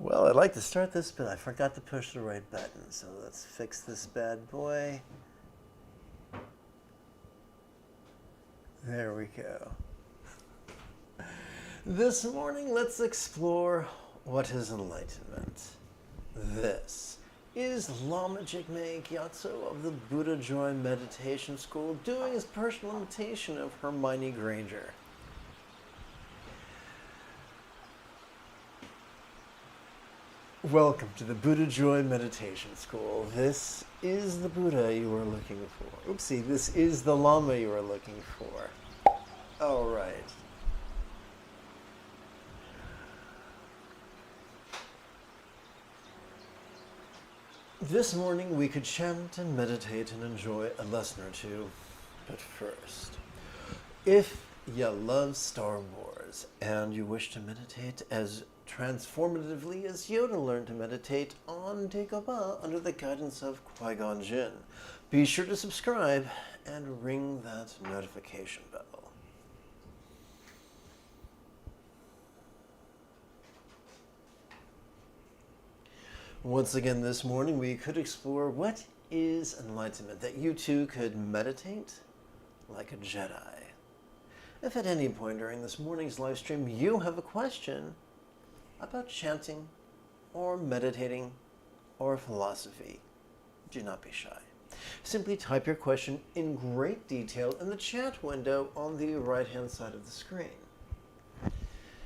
Well, I'd like to start this, but I forgot to push the right button, so let's fix this bad boy. There we go. This morning, let's explore what is enlightenment. This is Lama Jigme Gyatso of the Buddha Joy Meditation School doing his personal imitation of Hermione Granger. Welcome to the Buddha Joy Meditation School. This is the Buddha you were looking for. Oopsie, this is the Lama you were looking for. All right. This morning we could chant and meditate and enjoy a lesson or two. But first, if you love Star Wars and you wish to meditate as transformatively as Yoda learned to meditate on Dagobah under the guidance of Qui-Gon Jinn, be sure to subscribe and ring that notification bell. Once again this morning we could explore what is enlightenment, that you too could meditate like a Jedi. If at any point during this morning's live stream you have a question about chanting or meditating or philosophy, do not be shy. Simply type your question in great detail in the chat window on the right-hand side of the screen.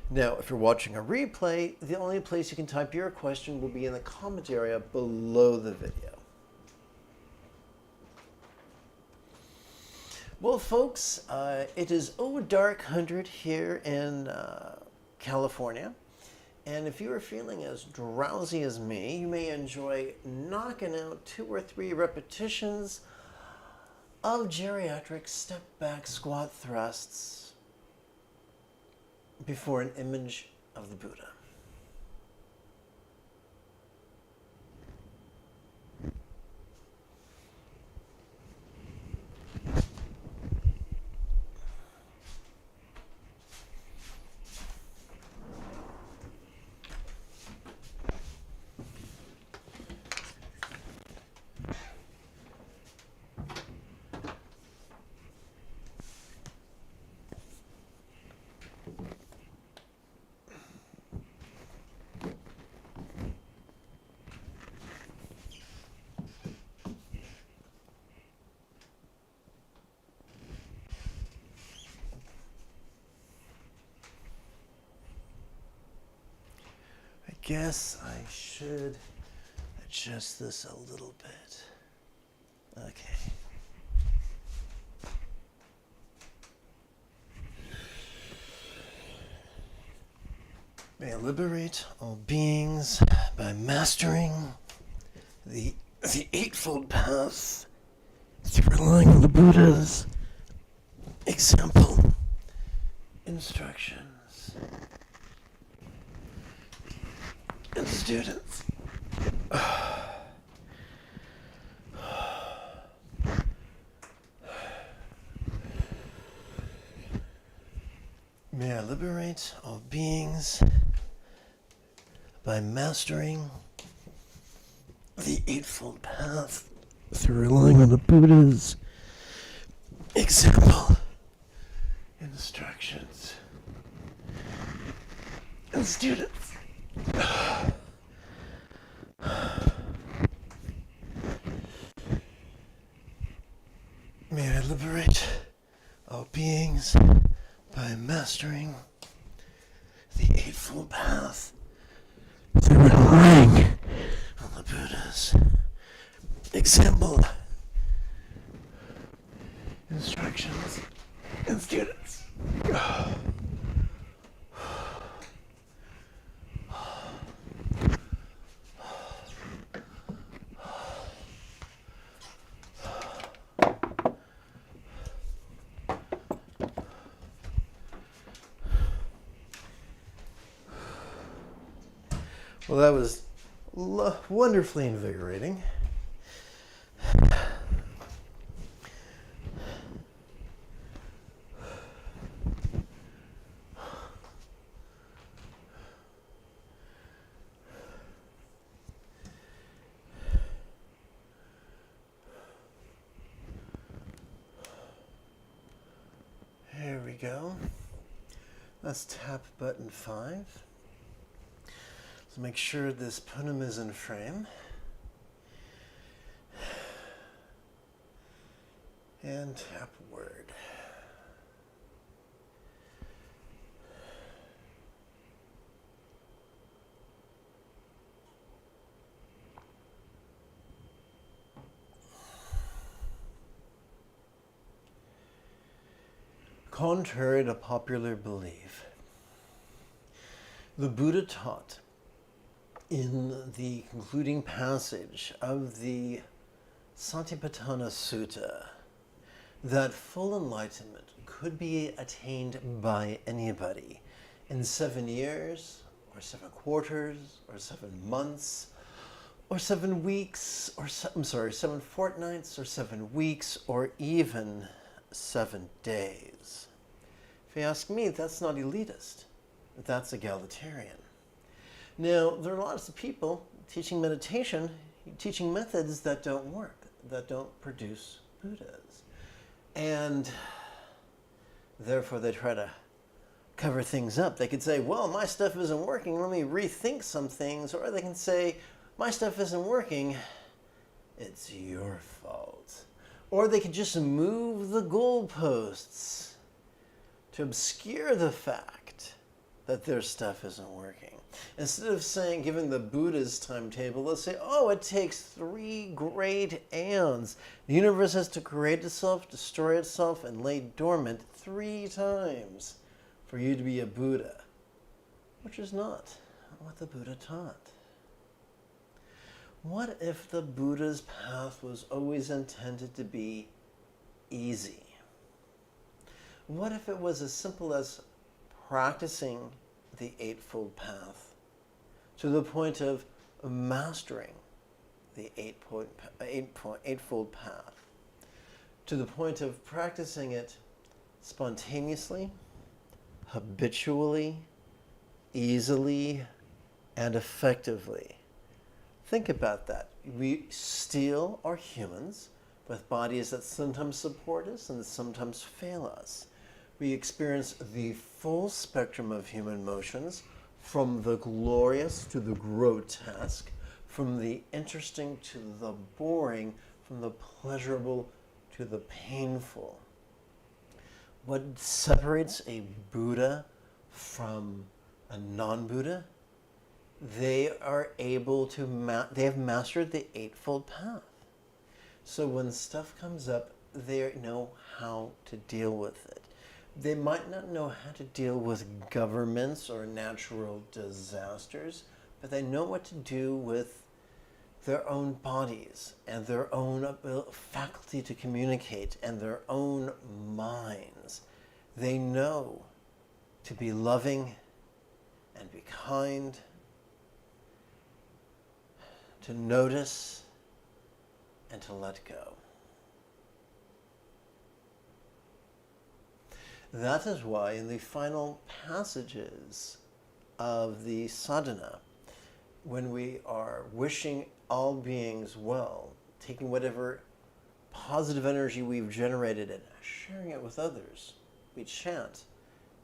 Now, if you're watching a replay, the only place you can type your question will be in the comment area below the video. Well, folks, it is dark 100 here in California. And if you are feeling as drowsy as me, you may enjoy knocking out 2 or 3 repetitions of geriatric step back squat thrusts before an image of the Buddha. I guess I should adjust this a little bit. Okay. May I liberate all beings by mastering the Eightfold Path through relying on the Buddha's example, instructions, and students. May I liberate all beings by mastering the Eightfold Path through relying on the Buddha's example, instructions, and students. May I liberate all beings by mastering the Eightfold Path through relying on the Buddha's example, instructions, and students. Well, that was wonderfully invigorating. we go. Let's tap button 5. Let's make sure this punam is in frame. And tap word. Contrary to popular belief, the Buddha taught in the concluding passage of the Satipatthana Sutta that full enlightenment could be attained by anybody in 7 years, or 7 quarters, or 7 months, or 7 weeks, or 7 fortnights, or 7 weeks, or even 7 days. If you ask me, that's not elitist. That's egalitarian. Now, there are lots of people teaching meditation, teaching methods that don't work, that don't produce Buddhas. And therefore they try to cover things up. They could say, well, my stuff isn't working, let me rethink some things. Or they can say, my stuff isn't working, it's your fault. Or they could just move the goalposts to obscure the fact that their stuff isn't working. Instead of saying, giving the Buddha's timetable, let's say, oh, it takes 3 great aeons. The universe has to create itself, destroy itself, and lay dormant 3 times for you to be a Buddha, which is not what the Buddha taught. What if the Buddha's path was always intended to be easy? What if it was as simple as practicing the Eightfold Path to the point of mastering the Eightfold Path, to the point of practicing it spontaneously, habitually, easily, and effectively? Think about that. We still are humans with bodies that sometimes support us and sometimes fail us. We experience the full spectrum of human motions, from the glorious to the grotesque, from the interesting to the boring, from the pleasurable to the painful. What separates a Buddha from a non-Buddha? They are able to, they have mastered the Eightfold Path. So when stuff comes up, they know how to deal with it. They might not know how to deal with governments or natural disasters, but they know what to do with their own bodies and their own faculty to communicate and their own minds. They know to be loving and be kind, to notice and to let go. That is why in the final passages of the sadhana, when we are wishing all beings well, taking whatever positive energy we've generated and sharing it with others, we chant,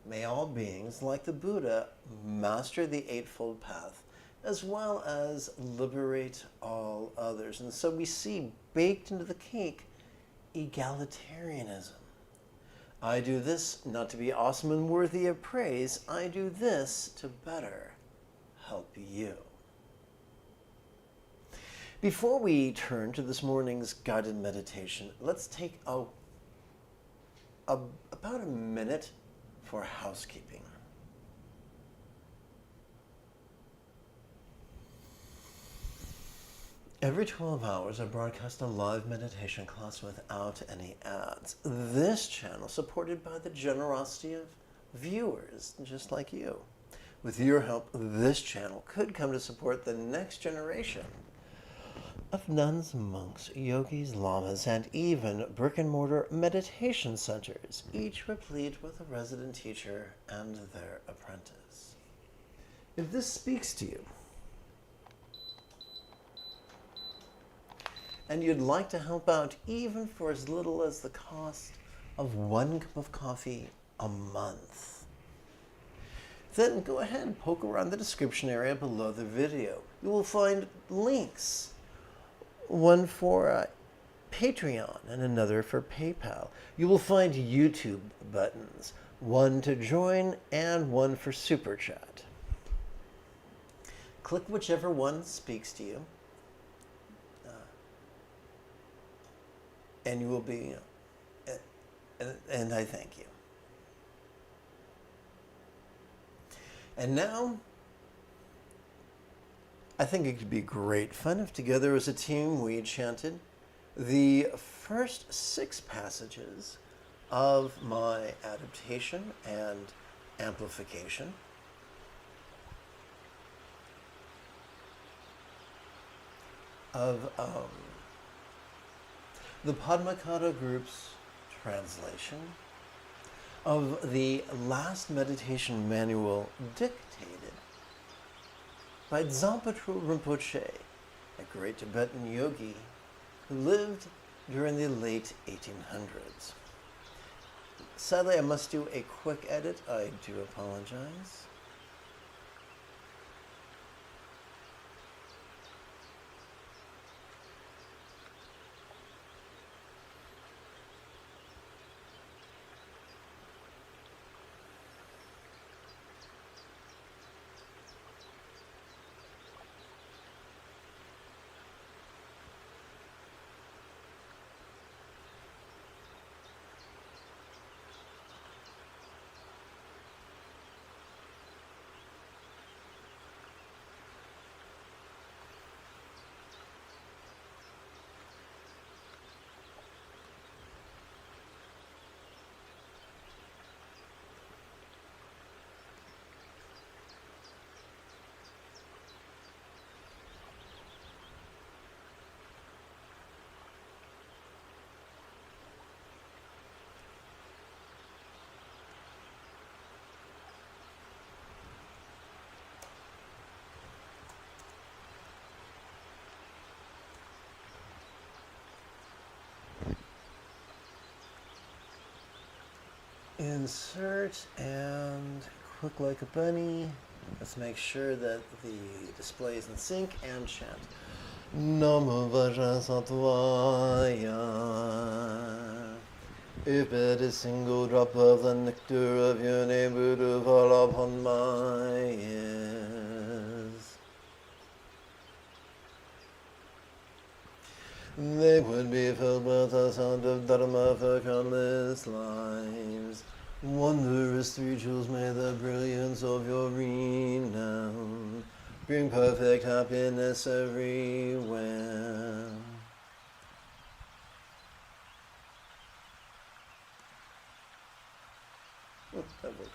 may all beings, like the Buddha, master the Eightfold Path, as well as liberate all others. And so we see baked into the cake egalitarianism. I do this not to be awesome and worthy of praise. I do this to better help you. Before we turn to this morning's guided meditation, let's take about a minute for housekeeping. Every 12 hours, I broadcast a live meditation class without any ads. This channel, supported by the generosity of viewers just like you. With your help, this channel could come to support the next generation of nuns, monks, yogis, lamas, and even brick-and-mortar meditation centers, each replete with a resident teacher and their apprentice. If this speaks to you, and you'd like to help out even for as little as the cost of 1 cup of coffee a month. Then go ahead and poke around the description area below the video. You will find links, one for Patreon and another for PayPal. You will find YouTube buttons, one to join and one for Super Chat. Click whichever one speaks to you, and you will be, and I thank you. And now, I think it could be great fun if together as a team we chanted the first 6 passages of my adaptation and amplification of the Padmakara group's translation of the last meditation manual dictated by Dzampa Rinpoche, a great Tibetan yogi who lived during the late 1800s. Sadly, I must do a quick edit. I do apologize. Insert and click like a bunny. Let's make sure that the display is in sync and chant. Namo Vajrasattva. If but a single drop of the nectar of your name would fall upon my ears, they would be filled with the sound of Dharma for countless lives. Wondrous 3 jewels, may the brilliance of your renown bring perfect happiness everywhere. Oh, that works.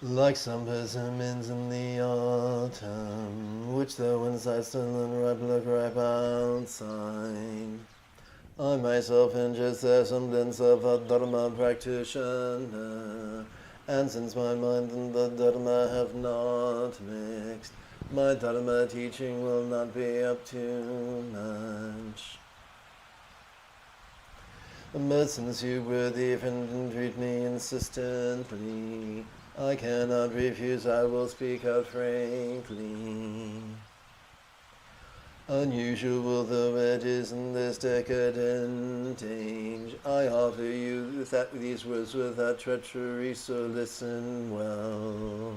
Like some persimmons in the autumn, which the wind sighs still and ripe look ripe outside, I myself am just the semblance of a Dharma practitioner, and since my mind and the Dharma have not mixed, my Dharma teaching will not be up to much. But since you worthy friend entreat me insistently, I cannot refuse, I will speak out frankly. Unusual though it is in this decadent age, I offer you these words without treachery, so listen well.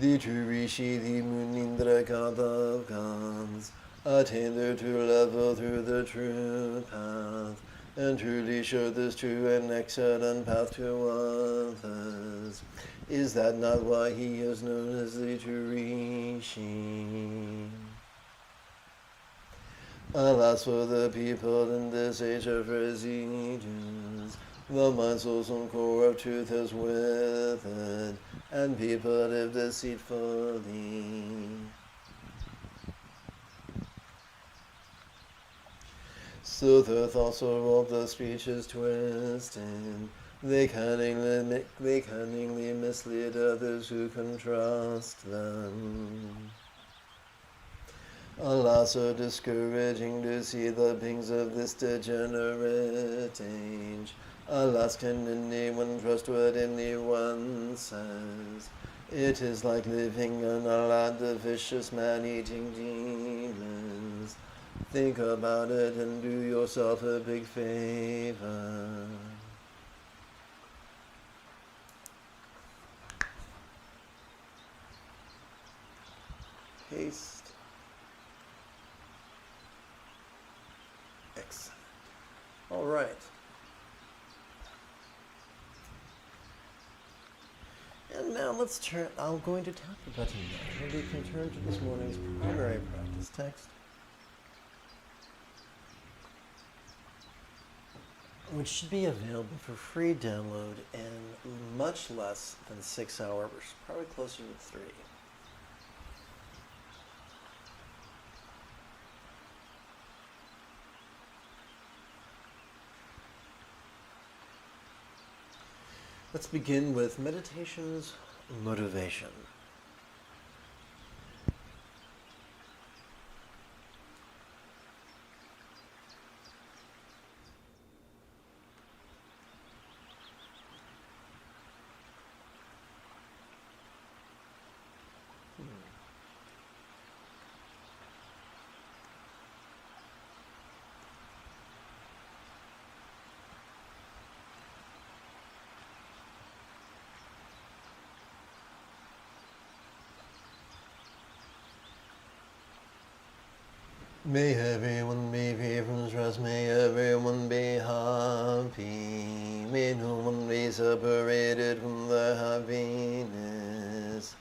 The true Rishi, the Munindra god of gods, attained their true level through the true path, and truly show this true and excellent path to others. Is that not why he is known as the true Rishi? Alas for the people in this age of residues, the mind, soul, and core of truth has withered, and people live deceitfully. So their thoughts are all the speech is twisted. They cunningly mislead others who can trust them. Alas, so discouraging to see the pangs of this degenerate age. Alas, can anyone trust what anyone says? It is like living in a land of vicious man-eating demons. Think about it and do yourself a big favor. Paste. Excellent. All right. And now let's turn, I'm going to tap the button now, and we can turn to this morning's primary practice text, which should be available for free download in much less than 6 hours, probably closer to 3. Let's begin with meditation's motivation. May everyone be free from stress, may everyone be happy, may no one be separated from their happiness.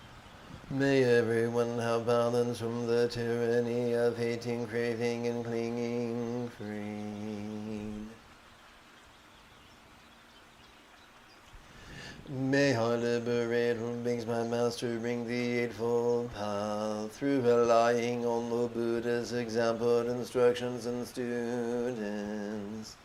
May everyone have balance from the tyranny of hating, craving, and clinging freed. May I liberate who beings my mastering the Eightfold Path through relying on the Buddha's example, instructions, and students.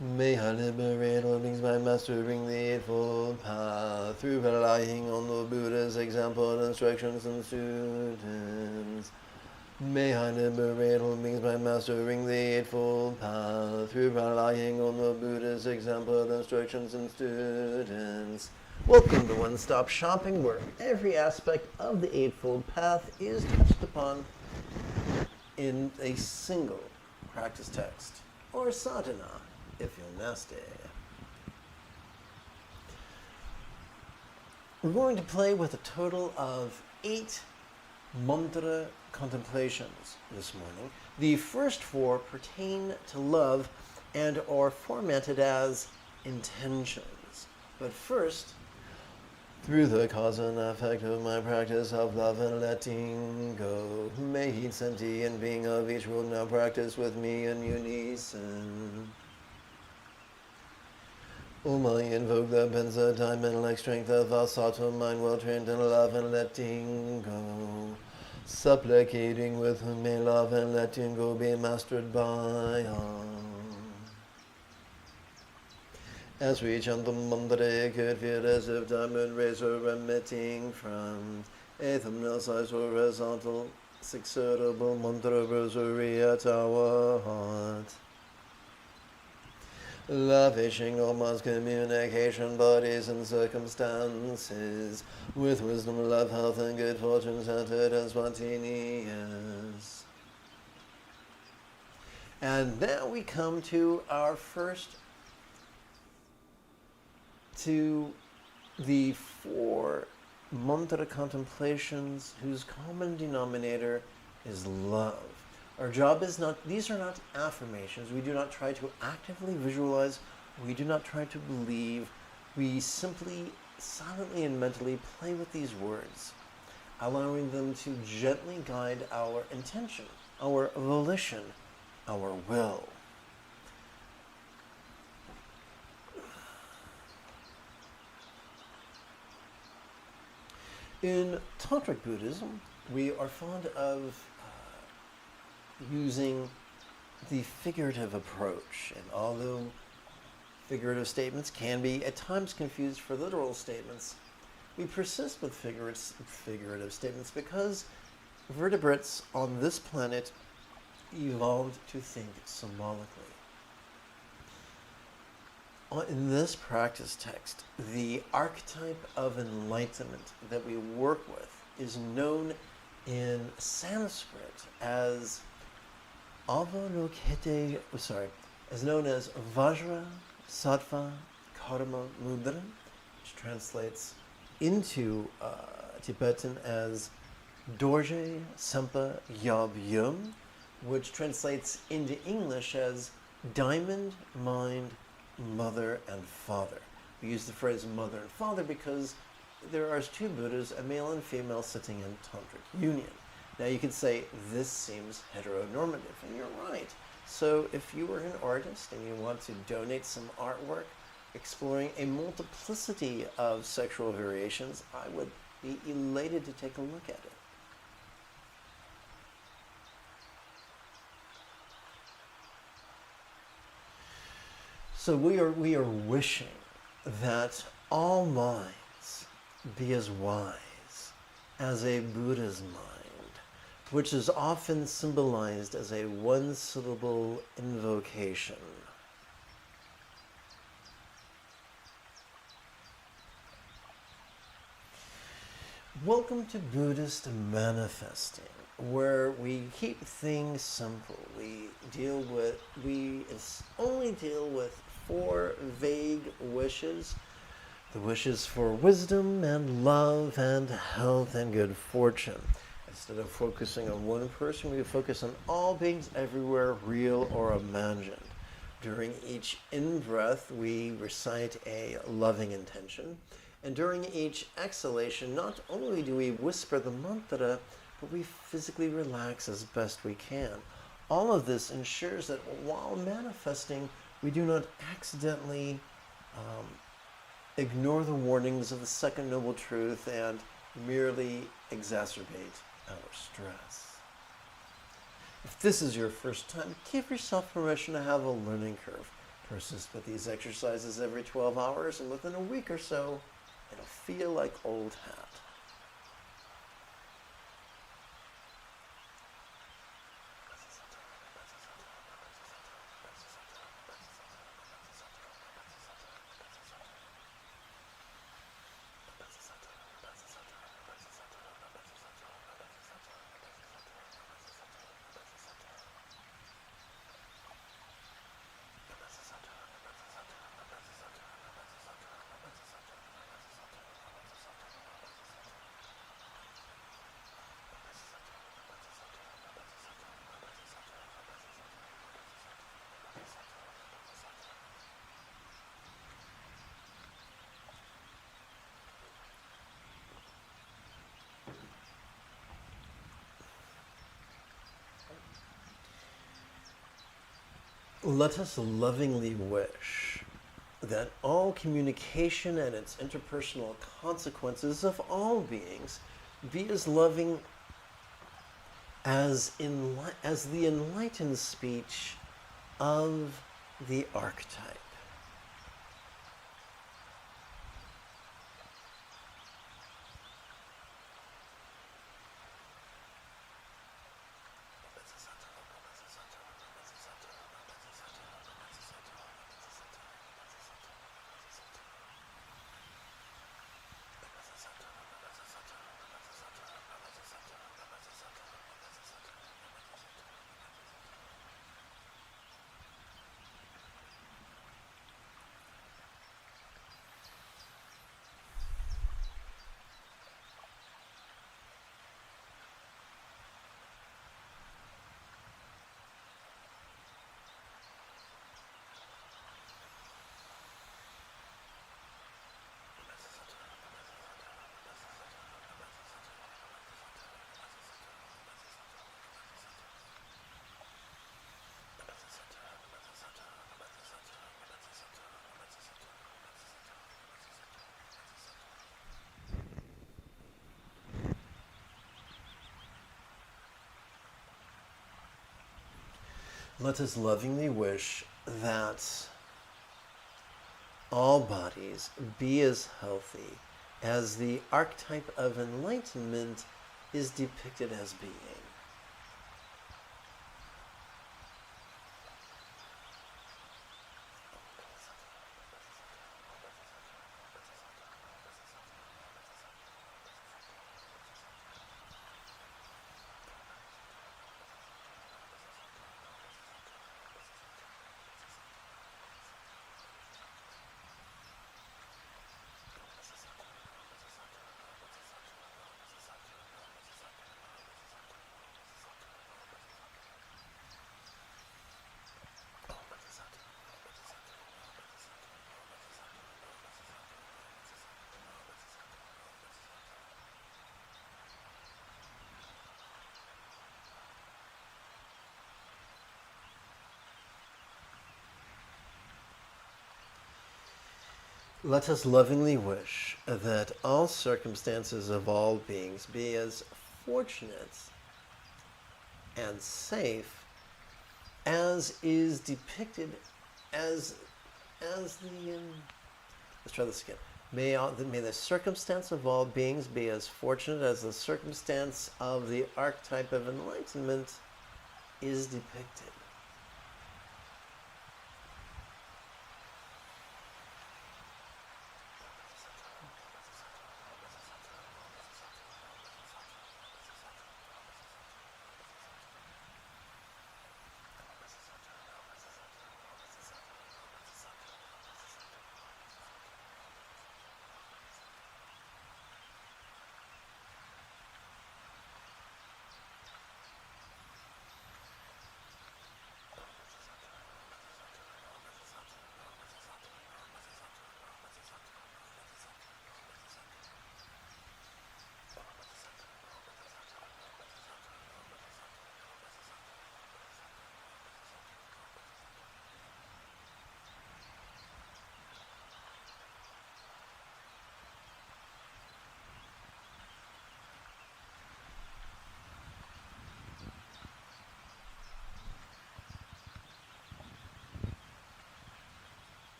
May I liberate all beings by mastering the Eightfold Path through relying on the Buddha's example, instructions, and students. May I liberate all beings by mastering the Eightfold Path through relying on the Buddha's example, instructions, and students. Welcome to One Stop Shopping, where every aspect of the Eightfold Path is touched upon in a single practice text, or sadhana, if you're nasty. We're going to play with a total of 8 mantra contemplations this morning. The first 4 pertain to love and are formatted as intentions. But first, through the cause and effect of my practice of love and letting go, may each sentient being of each world now practice with me in unison. I invoke the Benza time and like strength of Vasattva mind well trained in love and letting go, supplicating with whom may love and letting go be mastered by all. As we chant the mantra, it could feel as if diamond rays are emitting from a thumbnail size horizontal, successable mantra rosary at our heart. Lavishing all man's communication, bodies, and circumstances with wisdom, love, health, and good fortune centered and spontaneous. And now we come to our to the 4 mantra contemplations whose common denominator is love. Our job is not, these are not affirmations. We do not try to actively visualize. We do not try to believe. We simply, silently and mentally play with these words, allowing them to gently guide our intention, our volition, our will. In Tantric Buddhism, we are fond of using the figurative approach, and although figurative statements can be at times confused for literal statements, we persist with figurative statements because vertebrates on this planet evolved to think symbolically. In this practice text, the archetype of enlightenment that we work with is known in Sanskrit as is known as Vajra Sattva Karma Mudra, which translates into Tibetan as Dorje Sempa Yab Yum, which translates into English as diamond, mind, mother, and father. We use the phrase mother and father because there are two Buddhas, a male and female, sitting in tantric union. Now you could say this seems heteronormative, and you're right. So if you were an artist and you want to donate some artwork exploring a multiplicity of sexual variations, I would be elated to take a look at it. So we are wishing that all minds be as wise as a Buddha's mind, which is often symbolized as a one-syllable invocation. Welcome to Buddhist Manifesting, where we keep things simple. We only deal with 4 vague wishes. The wishes for wisdom and love and health and good fortune. Instead of focusing on one person, we focus on all beings everywhere, real or imagined. During each in-breath, we recite a loving intention. And during each exhalation, not only do we whisper the mantra, but we physically relax as best we can. All of this ensures that while manifesting, we do not accidentally ignore the warnings of the second noble truth and merely exacerbate our stress. If this is your first time, give yourself permission to have a learning curve. Persist with these exercises every 12 hours, and within a week or so, it'll feel like old hat. Let us lovingly wish that all communication and its interpersonal consequences of all beings be as loving as the enlightened speech of the archetype. Let us lovingly wish that all bodies be as healthy as the archetype of enlightenment is depicted as being. Let us lovingly wish that all circumstances of all beings be as fortunate and safe as is depicted as the let's try this again. May the circumstance of all beings be as fortunate as the circumstance of the archetype of enlightenment is depicted.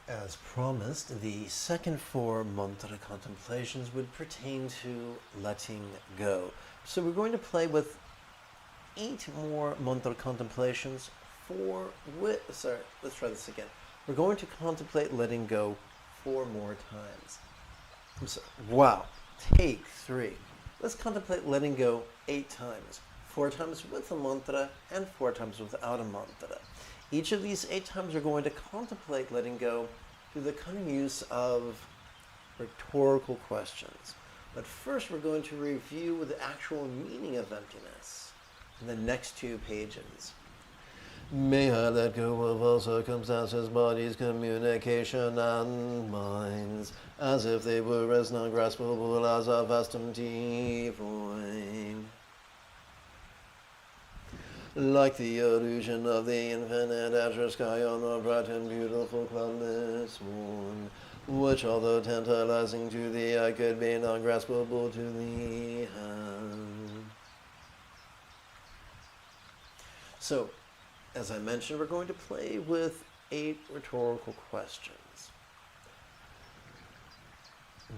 As promised, the second 4 mantra contemplations would pertain to letting go. So we're going to play with 8 more mantra contemplations. Let's try this again. We're going to contemplate letting go 4 more times. Wow. Take 3. Let's contemplate letting go 8 times. 4 times with a mantra and 4 times without a mantra. Each of these 8 times we're going to contemplate letting go through the cunning use of rhetorical questions. But first we're going to review the actual meaning of emptiness in the next 2 pages. May I let go of all circumstances, bodies, communication, and minds, as if they were as non-graspable as a vast empty void. Like the illusion of the infinite azure sky on a bright and beautiful cloudless morn, which, although tantalizing to the eye, could be non-graspable to the hand. So, as I mentioned, we're going to play with 8 rhetorical questions.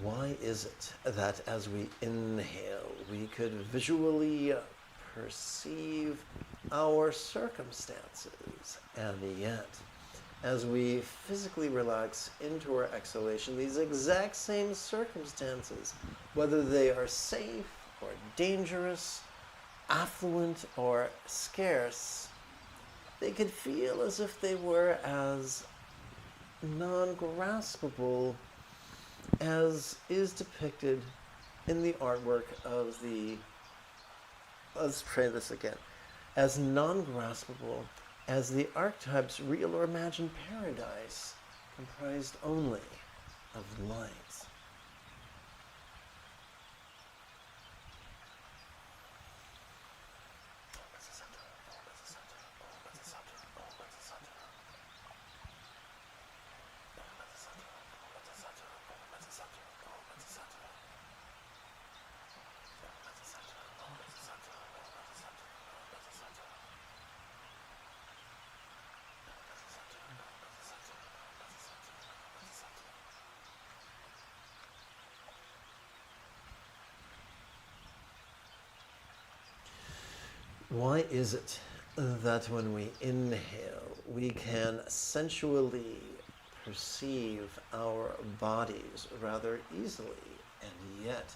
Why is it that as we inhale, we could visually perceive our circumstances, and yet, as we physically relax into our exhalation, these exact same circumstances, whether they are safe or dangerous, affluent or scarce, they could feel as if they were as non-graspable as is depicted in the artwork of the, let's try this again, as non-graspable as the archetype's real or imagined paradise comprised only of light. Why is it that when we inhale, we can sensually perceive our bodies rather easily, and yet,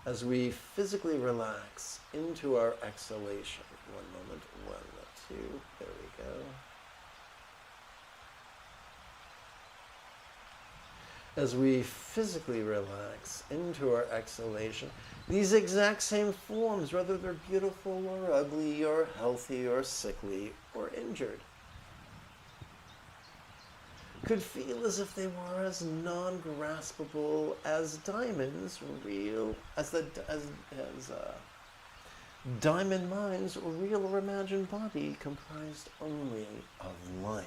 as we physically relax into our exhalation, one moment, 1, 2, there we go. As we physically relax into our exhalation, these exact same forms, whether they're beautiful or ugly or healthy or sickly or injured, could feel as if they were as non-graspable as diamonds, real as diamond mind's real or imagined body comprised only of light.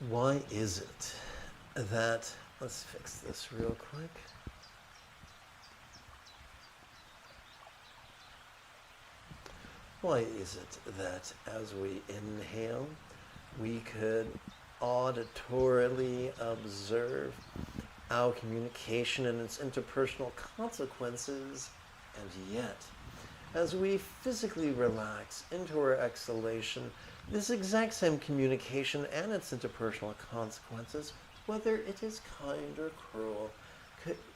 Why is it that, let's fix this real quick. Why is it that as we inhale, we could auditorily observe our communication and its interpersonal consequences, and yet, as we physically relax into our exhalation, this exact same communication and its interpersonal consequences, whether it is kind or cruel,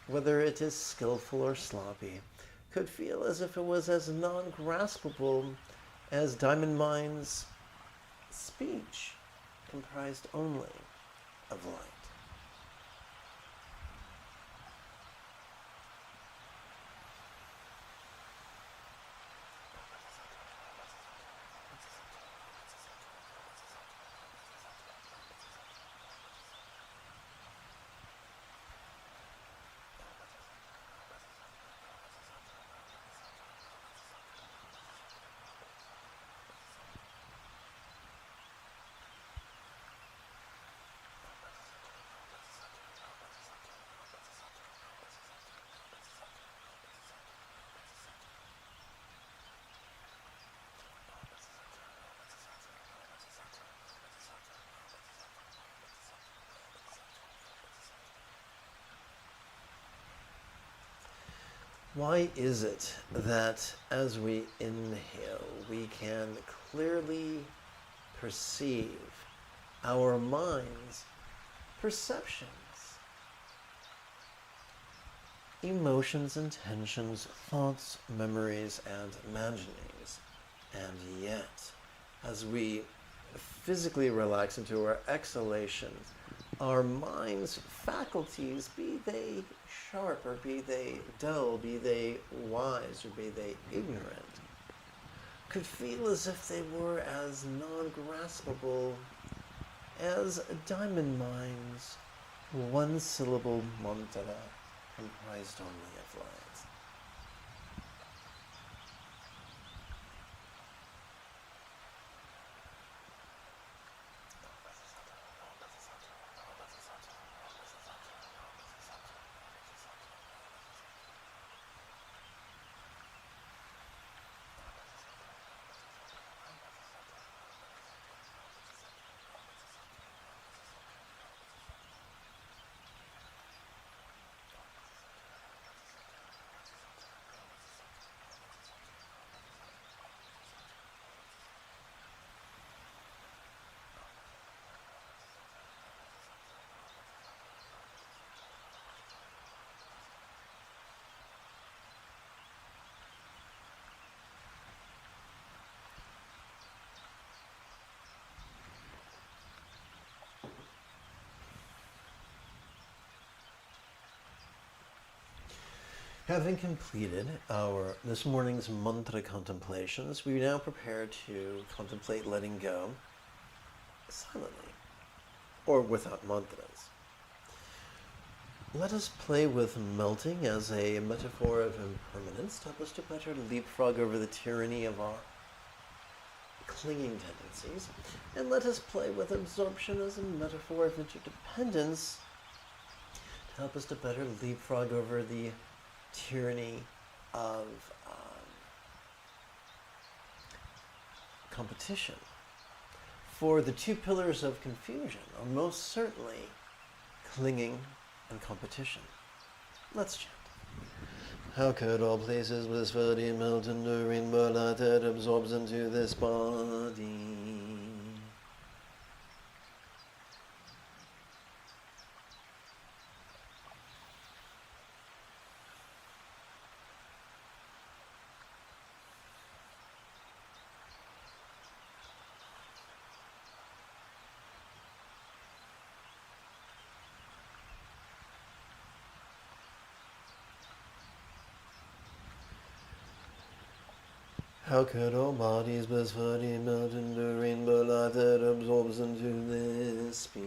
whether it is skillful or sloppy, could feel as if it was as non-graspable as Diamond Mind's speech, comprised only of light. Why is it that as we inhale, we can clearly perceive our mind's perceptions, emotions, intentions, thoughts, memories, and imaginings, and yet, as we physically relax into our exhalations, our mind's faculties, be they sharp or be they dull, be they wise or be they ignorant, could feel as if they were as non-graspable as Diamond Mind's one-syllable mantra comprised only of light. Having completed this morning's mantra contemplations, we now prepare to contemplate letting go silently, or without mantras. Let us play with melting as a metaphor of impermanence to help us to better leapfrog over the tyranny of our clinging tendencies, and let us play with absorption as a metaphor of interdependence to help us to better leapfrog over the tyranny of competition. For the two pillars of confusion are most certainly clinging and competition. Let's chant. How could all places blissfully melt into rainbow light that absorbs into this body? How could all bodies blissfully melt into rainbow light that absorbs into this speech?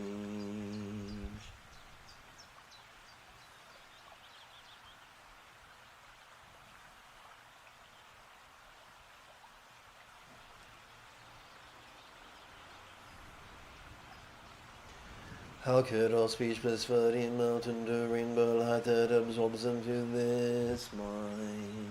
How could all speech blissfully melt into rainbow light that absorbs into this mind?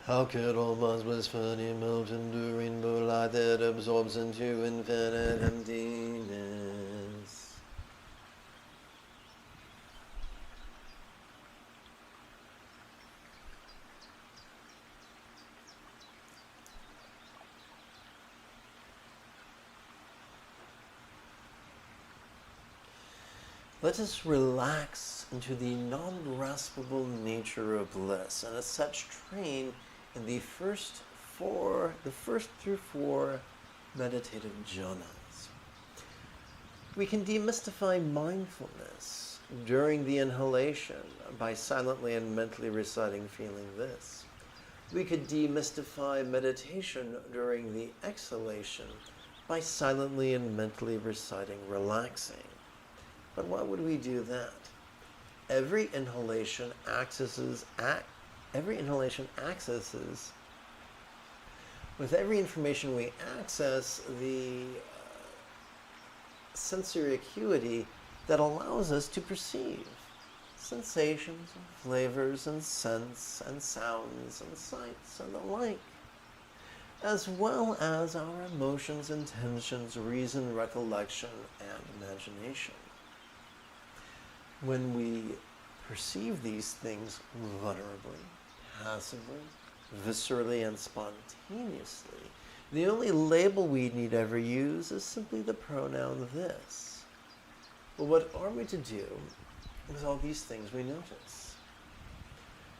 How could all minds blissfully melt into rainbow light that absorbs into infinite emptiness? Let us relax into the non-graspable nature of bliss, and as such train in the first through four meditative jhanas. We can demystify mindfulness during the inhalation by silently and mentally reciting feeling this. We could demystify meditation during the exhalation by silently and mentally reciting relaxing. But why would we do that? Every inhalation accesses, with every information we access, the sensory acuity that allows us to perceive sensations and flavors and scents and sounds and sights and the like, as well as our emotions, intentions, reason, recollection, and imagination. When we perceive these things vulnerably, passively, viscerally, and spontaneously, the only label we need ever use is simply the pronoun this. But what are we to do with all these things we notice?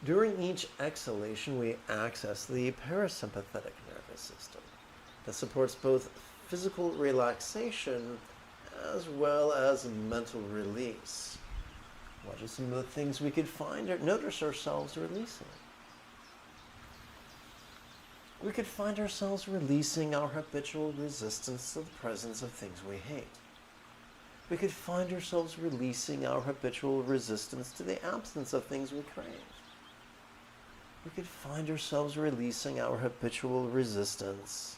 During each exhalation, we access the parasympathetic nervous system that supports both physical relaxation as well as mental release. What are some of the things we could find or notice ourselves releasing? We could find ourselves releasing our habitual resistance to the presence of things we hate. We could find ourselves releasing our habitual resistance to the absence of things we crave. We could find ourselves releasing our habitual resistance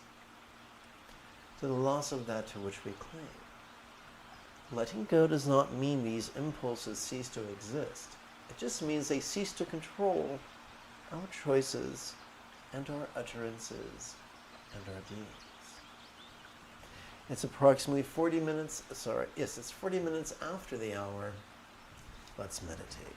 to the loss of that to which we cling. Letting go does not mean these impulses cease to exist. It just means they cease to control our choices and our utterances and our deeds. It's approximately 40 minutes after the hour. Let's meditate.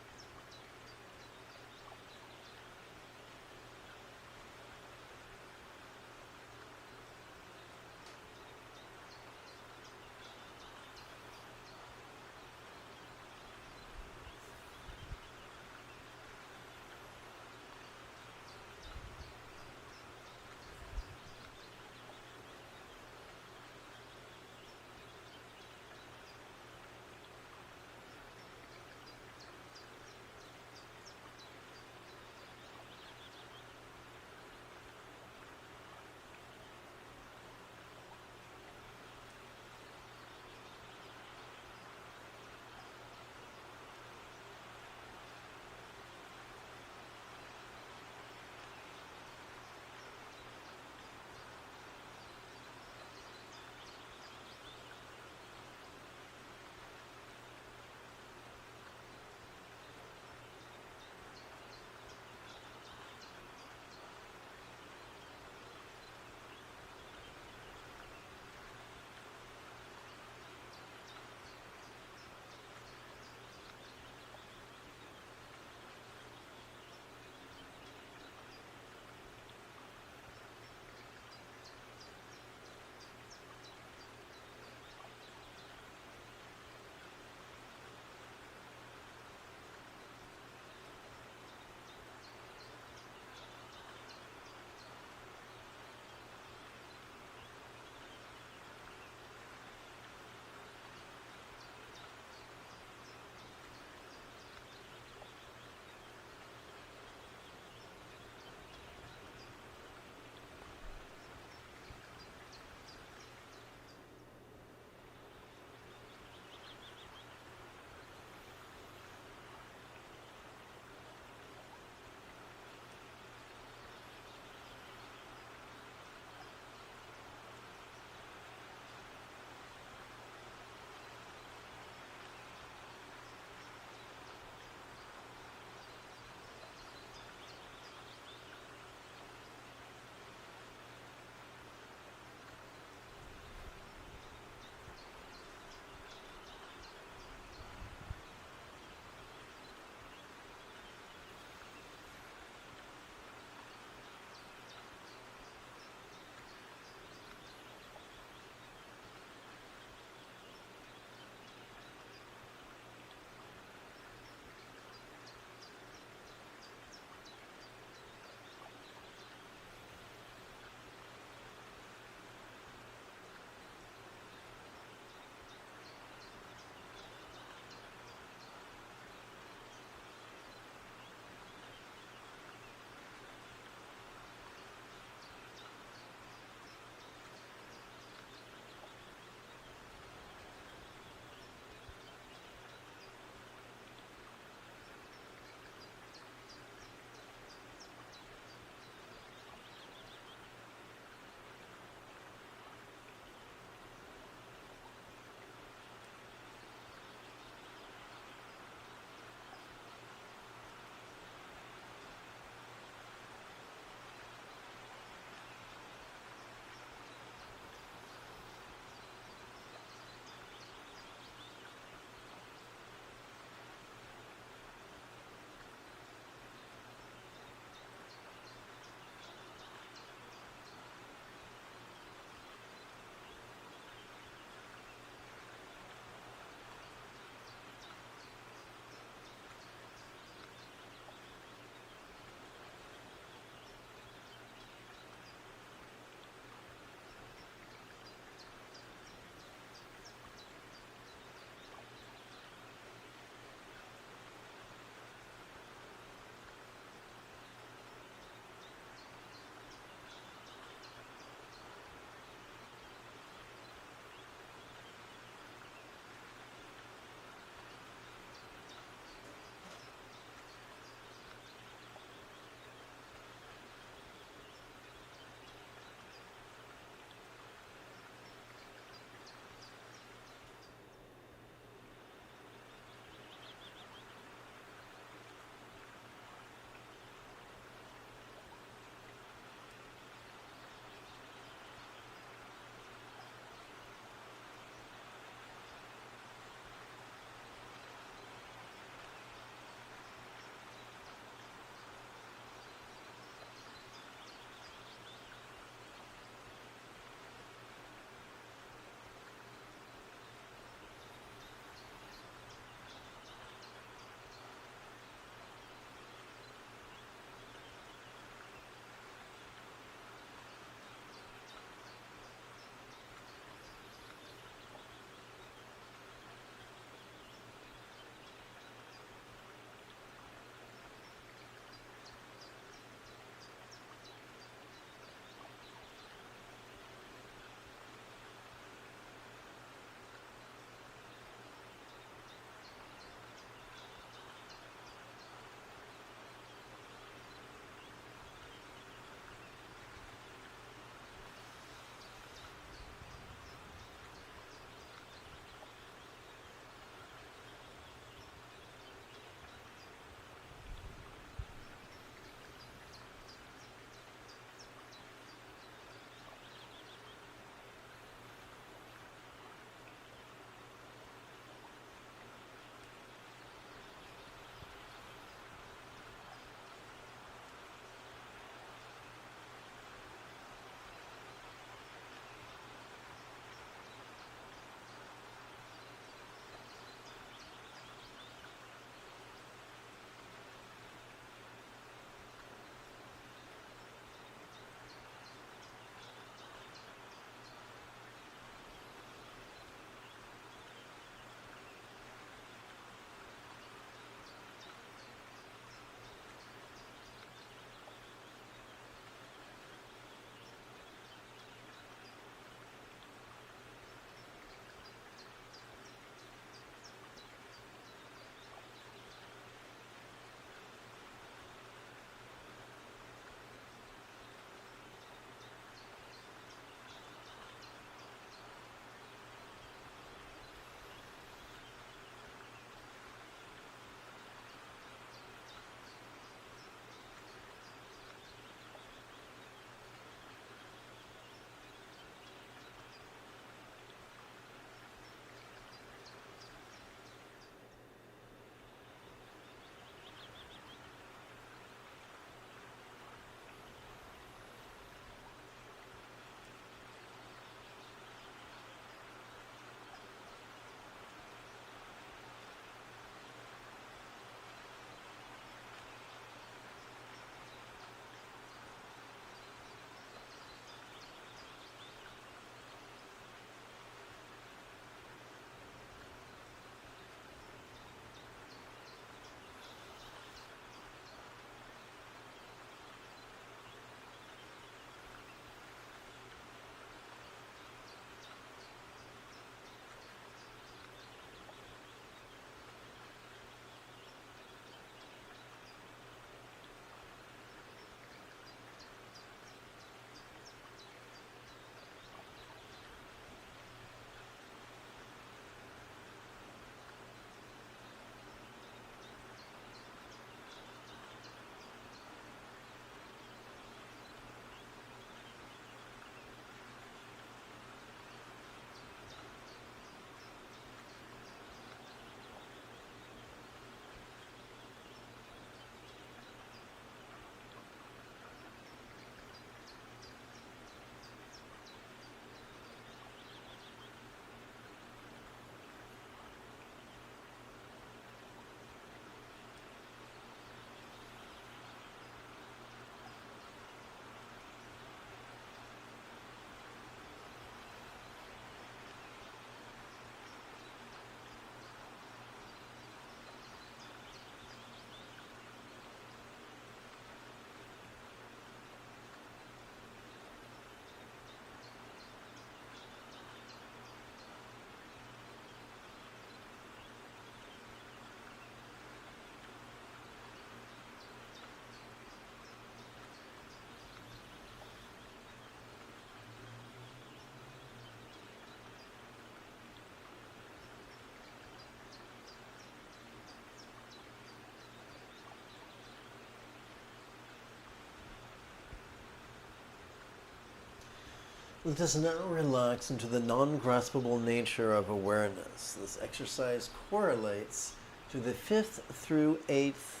Let us now relax into the non-graspable nature of awareness. This exercise correlates to the 5th through 8th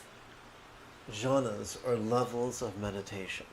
jhanas, or levels of meditation.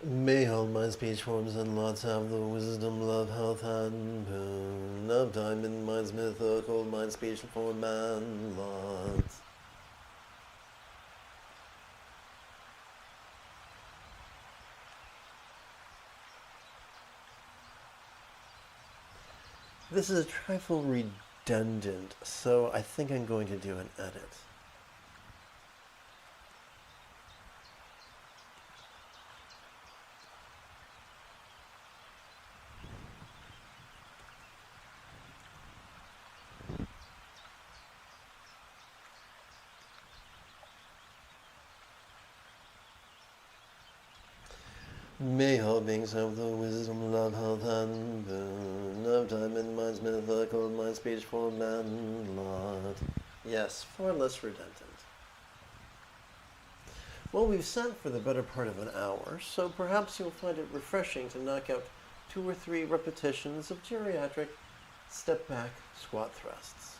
May all my speech forms and lots have the wisdom, love, health, and boon of diamond minds, mythical mind, speech form and lots. This is a trifle redundant, so I think I'm going to do an edit. May all beings have the wisdom, love, health, and boon of diamond minds, mythical mind, speech form and lot. Yes, far less redundant. Well, we've sat for the better part of an hour, so perhaps you'll find it refreshing to knock out 2 or 3 repetitions of geriatric step-back squat thrusts.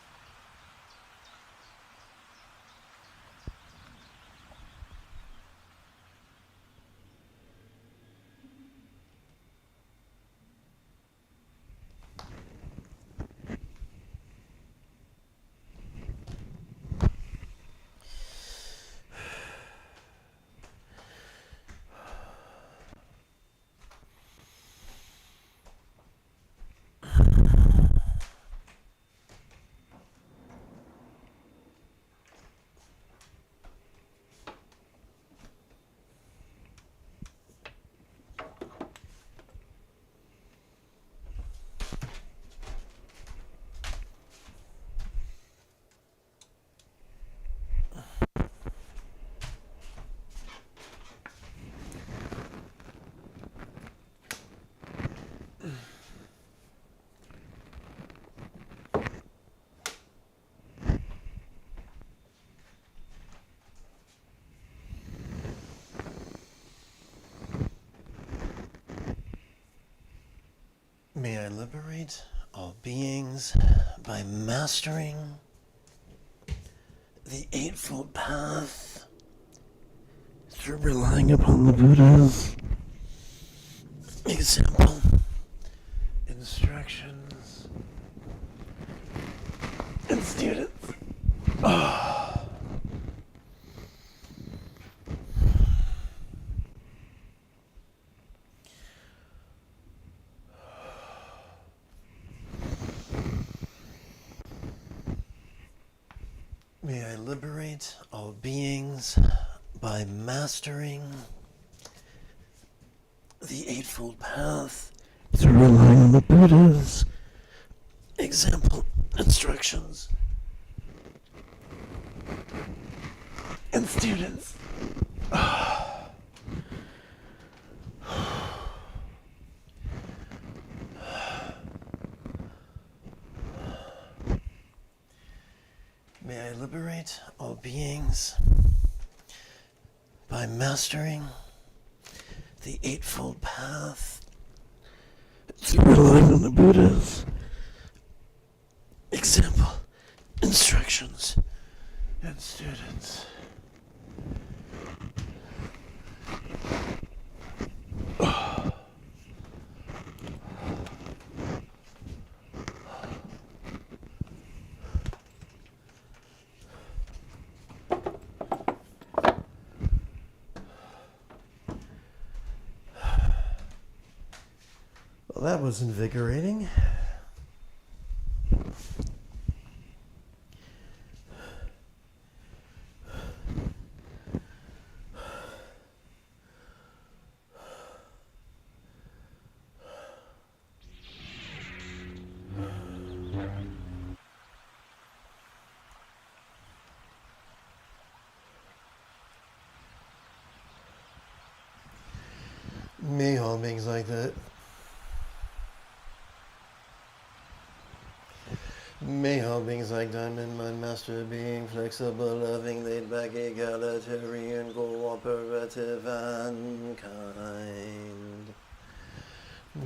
May I liberate all beings by mastering the Eightfold Path through relying upon the Buddha's example, instructions, and students. May I liberate all beings by mastering the Eightfold Path through relying on the Buddha's example, instructions, and students. May I liberate all beings by mastering the Eightfold Path through relying on the Buddha's example, instructions, and students. Well, that was invigorating. May all beings like that. May all beings like diamond, my master being flexible, loving, laid back, egalitarian, cooperative, and kind.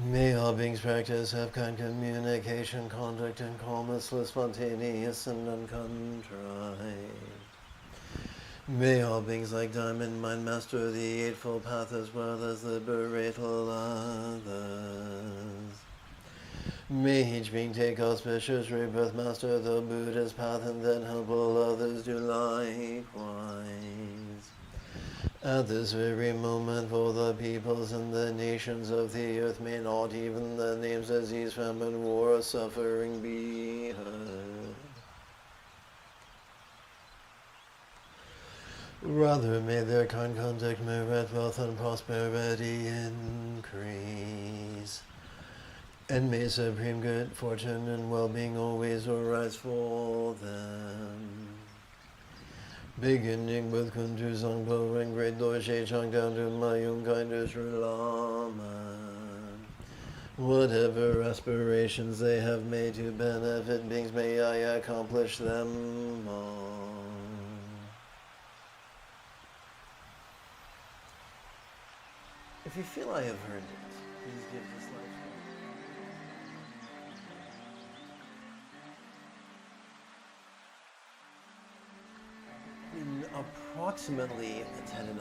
May all beings practice have kind communication, conduct, and calmness, spontaneous and uncontrived. May all beings like Diamond Mind master the Eightfold Path as well as liberate all others. May each being take auspicious rebirth, master the Buddha's path, and then help all others do likewise. At this very moment, for the peoples and the nations of the earth, may not even the names disease, famine, war, or suffering be heard. Rather may their kind conduct merit wealth and prosperity increase. And may supreme good fortune and well-being always arise for them. Beginning with Kuntu Zangpo and Great Dorje Chang down to Mayung Kainder Sri Lama. Whatever aspirations they have made to benefit beings, may I accomplish them all. If you feel I have heard it, please give this life. In approximately 10.5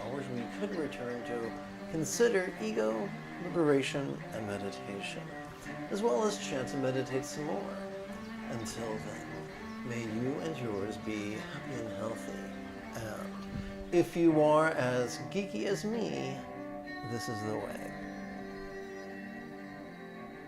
hours, we could return to consider ego, liberation, and meditation, as well as chant and meditate some more. Until then, may you and yours be happy and healthy. And if you are as geeky as me, this is the way.